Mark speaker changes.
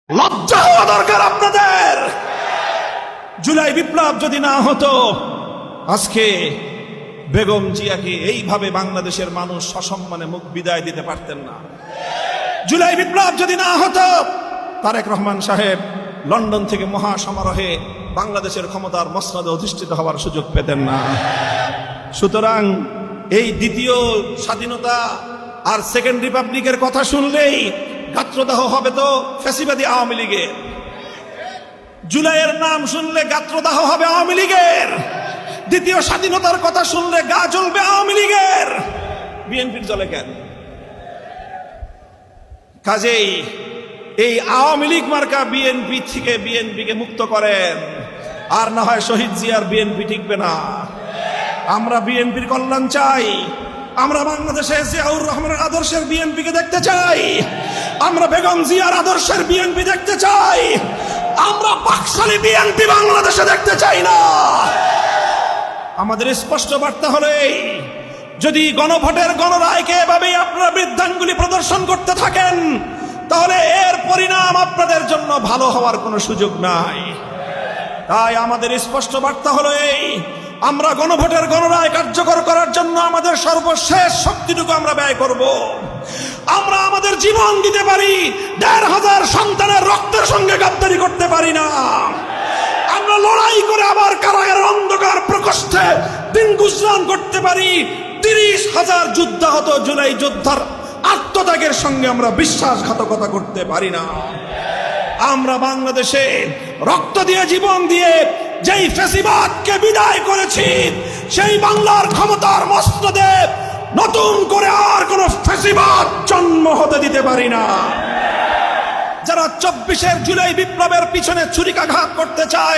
Speaker 1: লজ্জা হওয়া দরকার আপনাদের। জুলাই বিপ্লব যদি না হতো, আজকে বেগম জিয়াকে এইভাবে বাংলাদেশের মানুষ সসম্মানে মুখ বিদায় দিতে পারতেন না। জুলাই বিপ্লব যদি না হতো, তারেক রহমান সাহেব লন্ডন থেকে মহা সমারোহে বাংলাদেশের ক্ষমতার মসনদে অধিষ্ঠিত হওয়ার সুযোগ পেতেন না। সুতরাং এই দ্বিতীয় স্বাধীনতা আর সেকেন্ড রিপাবলিকের কথা শুনলেই গাত্রদাহ হবে তো ফ্যাসিবাদী আওয়ামী লীগের। জুলাইয়ের নাম শুনলে গাত্রদাহ হবে আওয়ামী লীগের। দ্বিতীয় স্বাধীনতার কথা শুনলে গা জ্বলবে আওয়ামী লীগের। বিএনপির জ্বলে কেন? কাজেই এই আওয়ামী লীগ মার্কা বিএনপিকে মুক্ত করেন, আর না হয় শহীদ জিয়ার বিএনপি টিকবে না। আমরা বিএনপির কল্যাণ চাই। আমরা বাংলাদেশে জিয়াউর রহমানের আদর্শের বিএনপিকে দেখতে চাই। আমরা বেগম জিয়ার আদর্শের বিএনপি দেখতে চাই। আমরা বাকশালী বিএনপি বাংলাদেশে দেখতে চাই না। আমাদের স্পষ্ট বার্তা হলো এই, যদি গণভোটের গণরায়কে এভাবেই আপনারা বৃদ্ধাঙ্গুলি প্রদর্শন করতে থাকেন, তাহলে এর পরিণাম আপনাদের জন্য ভালো হওয়ার কোনো সুযোগ নাই। তাই আমাদের স্পষ্ট বার্তা হলো এই, আমরা গণভোটের গণরায় কার্যকর করার জন্য আমাদের সর্বশেষ শক্তিটুকু আমরা ব্যয় করব। আমরা আমাদের জীবন দিতে পারি, ১৫০০ সন্তানের রক্তের সঙ্গে গাদ্দারি করতে পারি না। আমরা লড়াই করে আবার কারাগারের অন্ধকার প্রকোষ্ঠে দিন গুজরান করতে পারি। ৩০,০০০ যুদ্ধাহত জুলাই যোদ্ধার আত্মত্যাগের সঙ্গে আমরা বিশ্বাসঘাতকতা করতে পারি না। আমরা বাংলাদেশে রক্ত দিয়ে জীবন দিয়ে যেই ফ্যাসিবাদকে বিদায় করেছি, সেই বাংলার ক্ষমতার মসনদে নতুন করে আর কোন ফ্যাসিবাদ জন্ম হতে দিতে পারি না। যারা ২৪শে জুলাই বিপ্লবের পিছনে ছুরিকাঘাত করতে চায়,